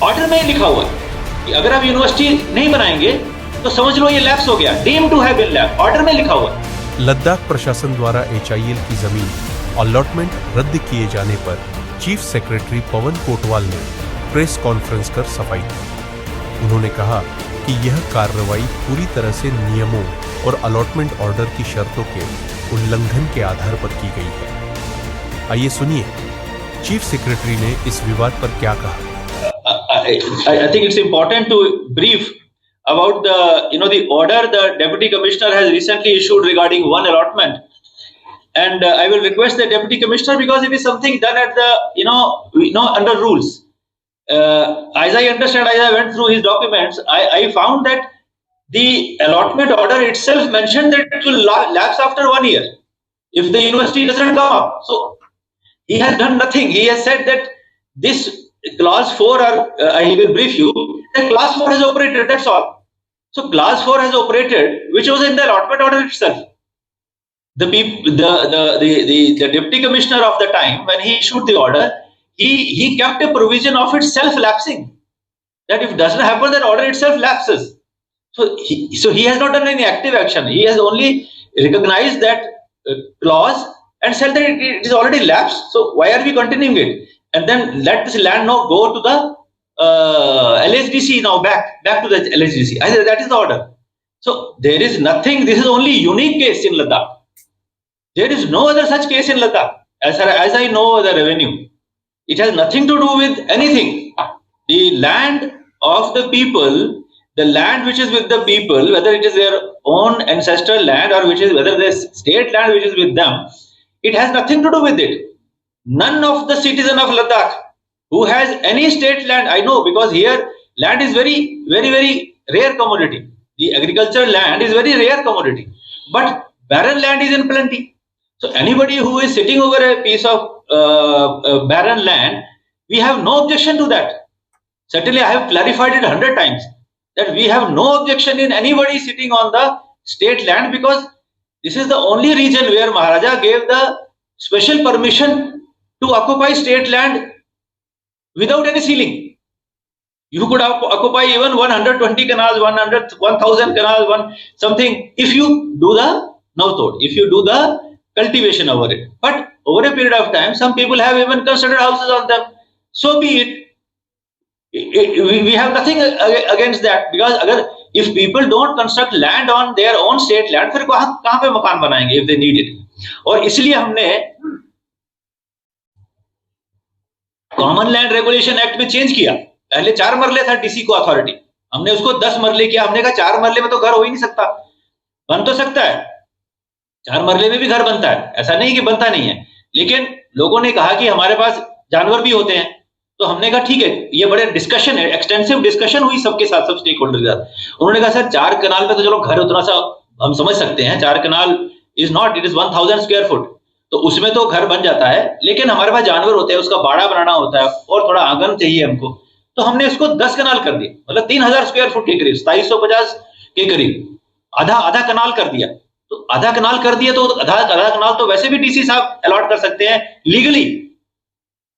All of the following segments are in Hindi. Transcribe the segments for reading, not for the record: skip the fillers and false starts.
ऑर्डर में ही लिखा हुआ है कि अगर आप यूनिवर्सिटी नहीं बनाएंगे तो समझ लो ये लैप्स हो गया, deem to have been lapse, order में लिखा हुआ है। लद्दाख प्रशासन द्वारा HIL की जमीन अलॉटमेंट रद्द किए जाने पर चीफ सेक्रेटरी पवन कोटवाल ने प्रेस कॉन्फ्रेंस कर सफाई दी। उन्होंने कहा कि यह कार्रवाई पूरी तरह से नियमों और अलॉटमेंट ऑर्डर की शर्तों के उल्लंघन के आधार पर की गई है। आइए सुनिए चीफ सेक्रेटरी ने इस विवाद पर क्या कहा। I think it's important to brief about the order the Deputy Commissioner has recently issued regarding one allotment, and I will request the Deputy Commissioner, because it is something done at the under rules. As I understand, as I went through his documents, I found that the allotment order itself mentioned that it will lapse after 1 year if the university doesn't come up. So he has done nothing. He has said that this clause 4, or I will brief you, that clause 4 has operated, that's all. So clause 4 has operated, which was in the allotment order itself. The deputy commissioner of the time, when he issued the order, he kept a provision of itself lapsing, that if it doesn't happen, that order itself lapses. So he has not done any active action. He has only recognized that clause and said that it is already lapsed. So why are we continuing it? And then let this land now go to the LHDC, now back to the LHDC. I said that is the order. So there is nothing. This is only unique case in Ladakh. There is no other such case in Ladakh as I know the revenue. It has nothing to do with anything. The land of the people, the land which is with the people, whether it is their own ancestral land or whether the state land which is with them, it has nothing to do with it. None of the citizen of Ladakh who has any state land, I know, because here land is very, very, very rare commodity. The agricultural land is very rare commodity, but barren land is in plenty. So anybody who is sitting over a piece of barren land, we have no objection to that. Certainly, I have clarified it 100 times that we have no objection in anybody sitting on the state land, because this is the only region where Maharaja gave the special permission to occupy state land without any ceiling. You could occupy even 120 canals, 1,000 canals, something, if you do the Navtod, if you do the cultivation over it. But over a period of time, some people have even constructed houses on them. So be it. We have nothing against that, because if people don't construct land on their own state land, फिर कहाँ पे मकान बनाएंगे if they need it. और इसलिए हमने कॉमन लैंड रेगुलेशन एक्ट में चेंज किया। पहले 4 मरले था डीसी को अथॉरिटी, हमने उसको 10 मरले किया। हमने कहा 4 मरले में तो घर हो ही नहीं सकता, बन तो सकता है, 4 मरले में भी घर बनता है, ऐसा नहीं कि बनता नहीं है। लेकिन लोगों ने कहा कि हमारे पास जानवर भी होते हैं, तो हमने कहा ठीक है, ये बड़े डिस्कशन है, एक्सटेंसिव डिस्कशन हुई सबके साथ, सब स्टेक होल्डर के साथ। उन्होंने कहा सर 4 कनाल पे तो चलो घर उतना सा हम समझ सकते हैं, 4 kanal is not, it is 1000 square foot, तो उसमें तो घर बन जाता है, लेकिन हमारे पास जानवर होते हैं, उसका बाड़ा बनाना होता है और थोड़ा आंगन चाहिए हमको, तो हमने इसको 10 कनाल कर दिया, मतलब 3000 स्क्वायर फुट के करीब, 2750 के करीब, आधा कनाल कर दिया। तो आधा कनाल कर दिया तो आधा कनाल तो वैसे भी डीसी साहब अलॉट कर सकते हैं लीगली।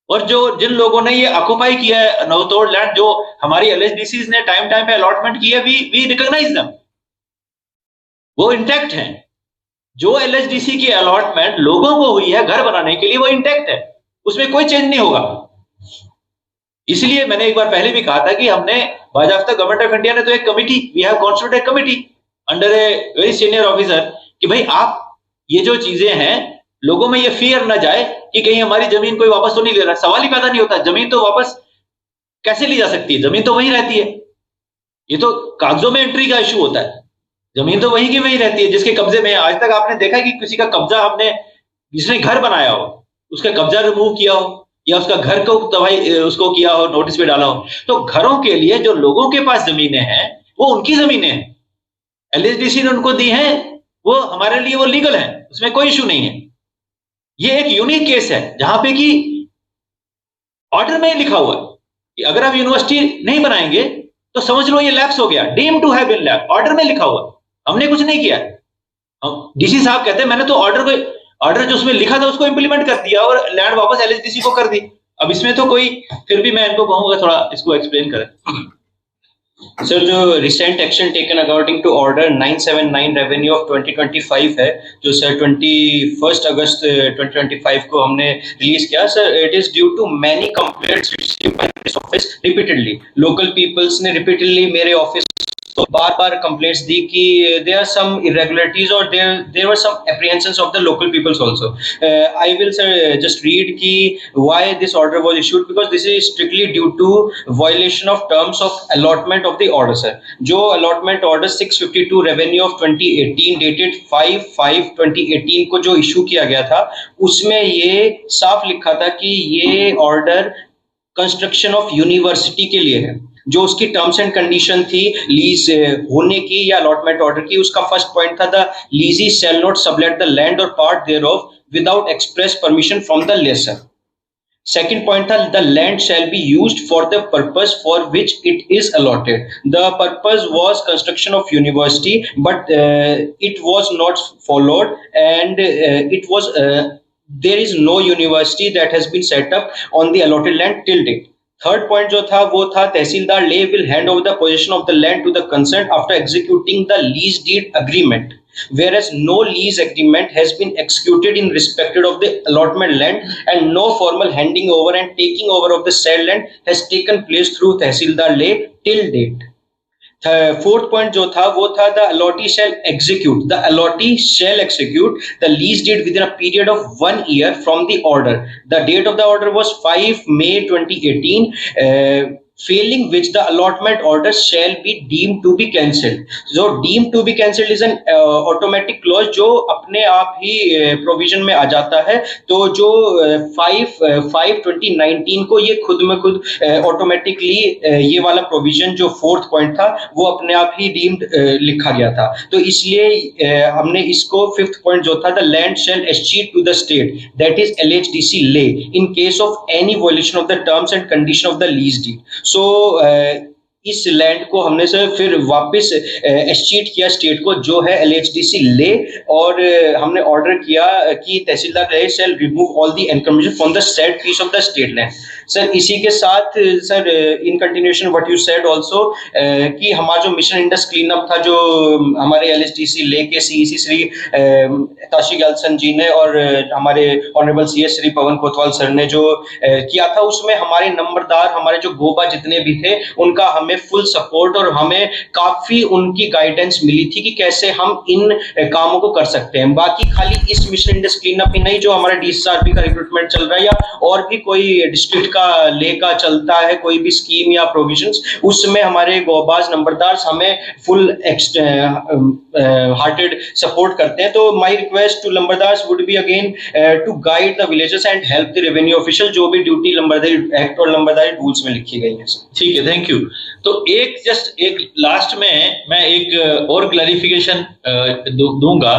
और जिन लोगों ने ये ऑक्युपाई किया है नवतोड़ लैंड, जो हमारी एलएचडीसीज ने टाइम पे अलॉटमेंट की है, वी रिकॉग्नाइज देम, वो इंटैक्ट हैं। जो एलएचडीसी की अलॉटमेंट लोगों को हुई है घर बनाने के लिए, वो इंटैक्ट है, उसमें कोई चेंज नहीं होगा। इसलिए मैंने एक बार पहले भी कहा था कि हमने बाजाफ्ता गवर्नमेंट ऑफ इंडिया ने तो एक committee, we have constituted committee under a very senior officer, कि भाई आप ये जो चीजें हैं, लोगों में ये फियर ना जाए कि कहीं हमारी जमीन कोई वापस तो नहीं ले रहा। सवाल ही पैदा नहीं होता, जमीन तो वापस कैसे ली जा सकती है, जमीन तो वहीं रहती है। ये तो कागजों में एंट्री का इशू होता है, जमीन तो वहीं की वहीं रहती है जिसके कब्जे में है। आज तक आपने देखा कि किसी का कब्जा, हमने जिसने घर बनाया हो उसका कब्जा रिमूव किया हो, या उसका घर को तबाही उसको किया हो, नोटिस पे डाला हो। तो घरों के लिए जो लोगों के पास जमीनें हैं, वो उनकी जमीनें हैं, एलएचडीसी ने उनको दी हैं, वो हमारे लिए वो लीगल है, उसमें कोई इशू नहीं है। ये एक यूनिक केस है जहां पे कि ऑर्डर में लिखा हुआ है कि अगर आप यूनिवर्सिटी नहीं बनाएंगे तो समझ लो ये लैप्स हो गया, deem to have been lapse, order में लिखा हुआ। हमने कुछ नहीं किया। डीसी साहब कहते हैं मैंने तो ऑर्डर जो उसमें लिखा था उसको इंप्लीमेंट कर दिया और लैंड वापस एलएचडीसी को कर दी। अब इसमें तो कोई, फिर भी मैं इनको कहूंगा थोड़ा इसको एक्सप्लेन करें। सर, जो recent action taken according to order 979 revenue of 2025 है, जो सर 21 अगस्त 2025 को हमने रिलीज किया sir, it is due to many complaints received by this office repeatedly. Local peoples ने रिपीटेडली मेरे ऑफिस तो बार बार कंप्लेंट्स दी कि देयर आर सम इरेगुलरिटीज और there were some apprehensions of the local peoples also. I will sir just read कि why this order was issued, because this is strictly due to violation of terms of allotment of the order. Sir, जो allotment order 652 revenue of 2018 dated 5/5/2018 को जो इशू किया गया था, उसमें ये साफ लिखा था कि ये ऑर्डर कंस्ट्रक्शन ऑफ यूनिवर्सिटी के लिए है। जो उसकी टर्म्स एंड कंडीशन थी लीज होने की या अलॉटमेंट ऑर्डर की, उसका फर्स्ट पॉइंट था the lessee shall not sublet the land और part thereof without express permission from the lessor. Second point था the land shall be used for the purpose for which it is allotted. The purpose was construction of university, but it was not followed and it was there is no university that has been set up on the allotted land till date. Third point जो था वो था tehsildar Leh will hand over the position of the land to the concern after executing the lease deed agreement, whereas no lease agreement has been executed in respect of the allotment land and no formal handing over and taking over of the said land has taken place through tehsildar Leh till date. Fourth point जो था वो था the allottee shall execute the lease deed within a period of 1 year from the order. The date of the order was 5 May 2018, failing which the allotment order shall be deemed to be cancelled. So deemed to be cancelled is an automatic clause जो अपने आप ही प्रोविजन में आ जाता है। तो जो 5/5/2019 को ये खुद में खुद ऑटोमेटिकली ये वाला प्रोविजन जो फोर्थ पॉइंट था वो अपने आप ही डीम्ड लिखा गया था। तो इसलिए हमने इसको फिफ्थ पॉइंट जो था the land shall escheat to the state that is LHDC Leh in case of any violation of the terms and condition of the lease deed. So इस लैंड को हमने सर फिर वापस एस्चीट किया स्टेट को जो है LHDC ले, और हमने ऑर्डर किया कि tehsildar Leh shall remove all the encumbrance from the said piece of the state land. Sir इसी के साथ sir in continuation what you said also कि हमारा जो मिशन इंडस क्लीन अप था जो हमारे LHDC ले के CEC श्री ताशी गैलसन जी ने और हमारे honourable CS Shri Pawan Kotwal sir ने जो किया था, उसमें हमारे नंबरदार हमारे जो गोबा जितने भी थे उनका हमें फुल सपोर्ट और हमें काफी उनकी गाइडेंस मिली थी कि कैसे हम इन कामों को कर सकते हैं। बाकी खाली इस मिशन इंडस क्लीन अप ही नहीं, जो हमारा DSRB का रिक्रूटमेंट चल रहा है या और भी कोई डिस्ट्रिक्ट का ले का चलता है कोई भी स्कीम या प्रोविजंस, उसमें हमारे गोबाज नंबरदार हमें फुल हार्टेड सपोर्ट करते हैं। तो my request to numberdars would be again to guide the villages and help the revenue official, जो भी ड्यूटी नंबरदारी एक्ट और नंबरदारी रूल्स में लिखी गई है। ठीक है, थैंक यू। तो एक लास्ट में मैं एक और क्लैरिफिकेशन दूंगा।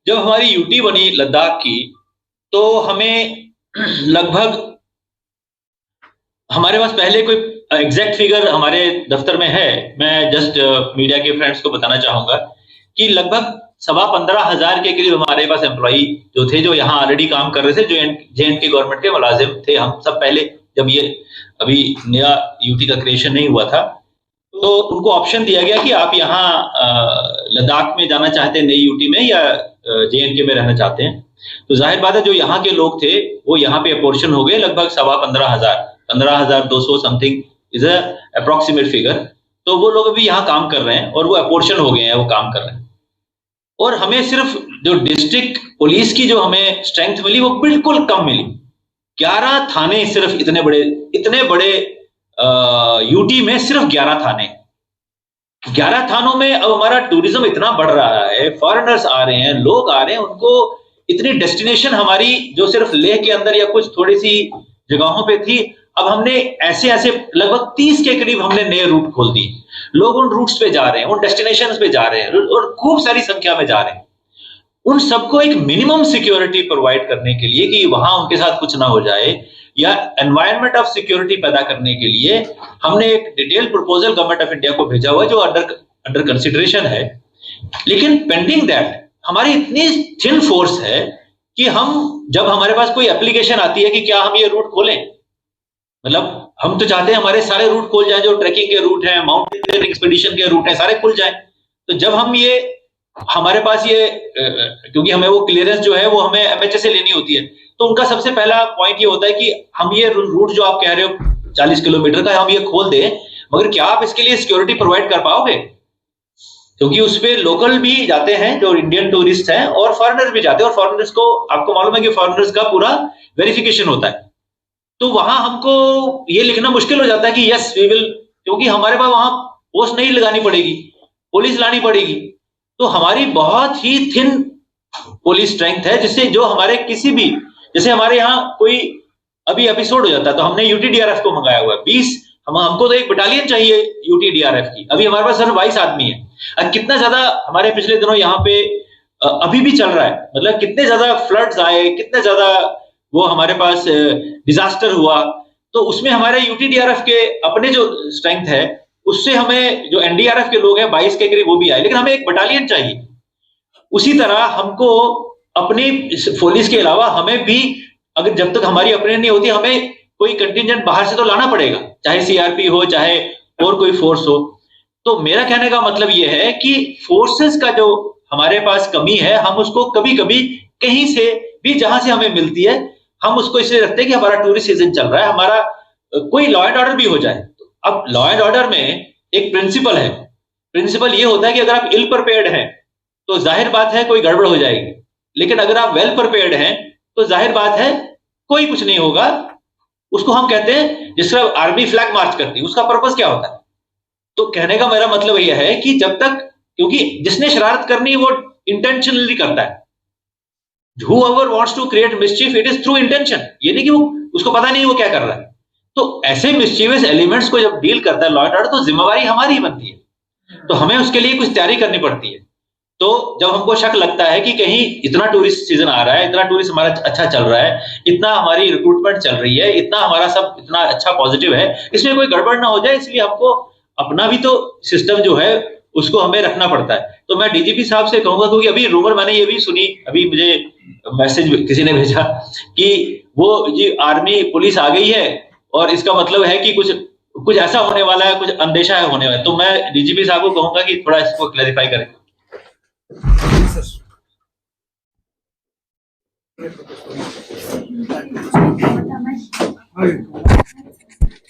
जब हमारी यूटी बनी लद्दाख की तो हमें लगभग, हमारे पास पहले कोई एग्जैक्ट फिगर हमारे दफ्तर में है, मैं जस्ट मीडिया के फ्रेंड्स को बताना चाहूंगा कि लगभग 15,500 के करीब हमारे पास एम्प्लॉई जो थे जो यहाँ ऑलरेडी काम कर रहे थे, जो JNK गवर्नमेंट के मुलाजिम थे। हम सब पहले जब ये अभी नया यूटी का क्रिएशन नहीं हुआ था तो उनको ऑप्शन दिया गया कि आप यहाँ लद्दाख में जाना चाहते हैं नई यूटी में या JNK में रहना चाहते हैं। तो जाहिर बात है जो यहाँ के लोग थे वो यहाँ पे अपोर्शन हो गए, लगभग 15,200 समथिंग इज अप्रोक्सीमेट फिगर। तो वो लोग अभी यहाँ काम कर रहे हैं और वो अपोर्शन हो गए हैं, वो काम कर रहे हैं। और हमें सिर्फ जो डिस्ट्रिक्ट पुलिस की जो हमें स्ट्रेंथ मिली वो बिल्कुल कम मिली। 11 थाने, सिर्फ इतने बड़े यूटी में सिर्फ 11 थाने। 11 थानों में अब हमारा टूरिज्म इतना बढ़ रहा है, फॉरेनर्स आ रहे हैं, लोग आ रहे हैं, उनको इतनी डेस्टिनेशन हमारी जो सिर्फ लेह के अंदर या कुछ थोड़ी सी जगहों पे थी, अब हमने ऐसे लगभग 30 के करीब हमने नए रूट खोल दिए। लोग उन रूट्स पे जा रहे हैं, उन डेस्टिनेशंस पे जा रहे हैं और खूब सारी संख्या में जा रहे हैं। उन सबको एक मिनिमम सिक्योरिटी प्रोवाइड करने के लिए कि वहां उनके साथ कुछ ना हो जाए या एनवायरनमेंट ऑफ सिक्योरिटी पैदा करने के लिए हमने एक detail proposal government of India को भेजा हुआ है जो अंडर कंसिडरेशन है। लेकिन पेंडिंग दैट हमारी इतनी थिन फोर्स है कि हम जब हमारे पास कोई एप्लीकेशन आती है कि क्या हम ये रूट खोलें, मतलब हम तो चाहते हैं हमारे सारे रूट खुल जाए, जो ट्रैकिंग के रूट हैं, माउंटेनियरिंग एक्सपीडिशन के रूट हैं, सारे खुल जाएं। तो जब हम ये हमारे पास ये क्योंकि हमें वो क्लियरेंस जो है वो हमें एमएचए से लेनी होती है, तो उनका सबसे पहला पॉइंट ये होता है कि हम ये रूट जो आप कह रहे हो 40 किलोमीटर का हम ये खोल दें, मगर क्या आप इसके लिए सिक्योरिटी प्रोवाइड कर पाओगे? क्योंकि उस पे लोकल भी जाते हैं जो इंडियन टूरिस्ट हैं और फॉरेनर भी जाते हैं, और फॉरेनर्स को आपको मालूम है कि फॉरेनर्स का पूरा वेरिफिकेशन होता है। तो वहां हमको ये लिखना मुश्किल हो जाता है कि यस वी विल, क्योंकि हमारे पास वहां पोस्ट नहीं लगानी पड़ेगी, पुलिस लानी पड़ेगी। तो हमारी बहुत ही थिन पुलिस स्ट्रेंथ है, जिससे जो हमारे किसी भी, जैसे हमारे यहाँ कोई अभी एपिसोड हो जाता है तो हमने यूटीडीआरएफ को मंगाया हुआ है 20, हमको तो एक बटालियन चाहिए यूटीडीआरएफ की, अभी हमारे पास सिर्फ 22 आदमी है। कितना ज्यादा हमारे पिछले दिनों यहाँ पे अभी भी चल रहा है, मतलब कितने ज्यादा फ्लड्स आए, कितने ज्यादा वो हमारे पास डिजास्टर हुआ, तो उसमें हमारे यूटीडीआरएफ के अपने जो स्ट्रेंथ है उससे हमें जो एनडीआरएफ के लोग हैं 22 के करीब वो भी आए, लेकिन हमें एक बटालियन चाहिए। उसी तरह हमको अपनी पुलिस के अलावा हमें भी, अगर जब तक हमारी अपनी नहीं होती, हमें कोई कंटिजेंट बाहर से तो लाना पड़ेगा, चाहे सीआरपी हो चाहे और कोई फोर्स हो। तो मेरा कहने का मतलब यह है कि फोर्सेस का जो हमारे पास कमी है, हम उसको कभी कभी कहीं से भी जहां से हमें मिलती है हम उसको इसलिए रखते हैं कि हमारा टूरिस्ट सीजन चल रहा है, हमारा कोई लॉ एंड ऑर्डर भी हो जाए। अब लॉ एंड ऑर्डर में एक प्रिंसिपल है, प्रिंसिपल ये होता है कि अगर आप इल प्रिपेयर्ड हैं तो जाहिर बात है कोई गड़बड़ हो जाएगी, लेकिन अगर आप वेल प्रिपेयर्ड हैं तो जाहिर बात है कोई कुछ नहीं होगा। उसको हम कहते हैं, जिस तरह आर्मी फ्लैग मार्च करती है, उसका पर्पस क्या होता है? तो कहने का मेरा मतलब यह है कि जब तक, क्योंकि जिसने शरारत करनी वो इंटेंशनली करता है, whoever wants to create mischief it is through intention, ये नहीं कि वो उसको पता नहीं वो क्या कर रहा है। तो ऐसे मिस्चीवियस एलिमेंट्स को जब डील करता है लॉ एंड ऑर्डर, तो जिम्मेवारी हमारी बनती है, तो हमें उसके लिए कुछ तैयारी करनी पड़ती है। तो जब हमको शक लगता है कि कहीं इतना टूरिस्ट सीजन आ रहा है, इतना टूरिस्ट हमारा अच्छा चल रहा है, इतना हमारी रिक्रूटमेंट चल रही है, इतना हमारा सब इतना अच्छा पॉजिटिव है, इसमें कोई गड़बड़ ना हो जाए, इसलिए हमको अपना भी तो सिस्टम जो है उसको हमें रखना पड़ता है। तो मैं डीजीपी साहब से कहूंगा, क्योंकि अभी रूमर मैंने ये भी सुनी, अभी मुझे मैसेज किसी ने भेजा कि वो जी आर्मी पुलिस आ गई है और इसका मतलब है कि कुछ ऐसा होने वाला है, कुछ अंदेशा है होने वाला है। तो मैं डीजीपी साहब को कहूंगा कि थोड़ा इसको क्लैरिफाई करें। सर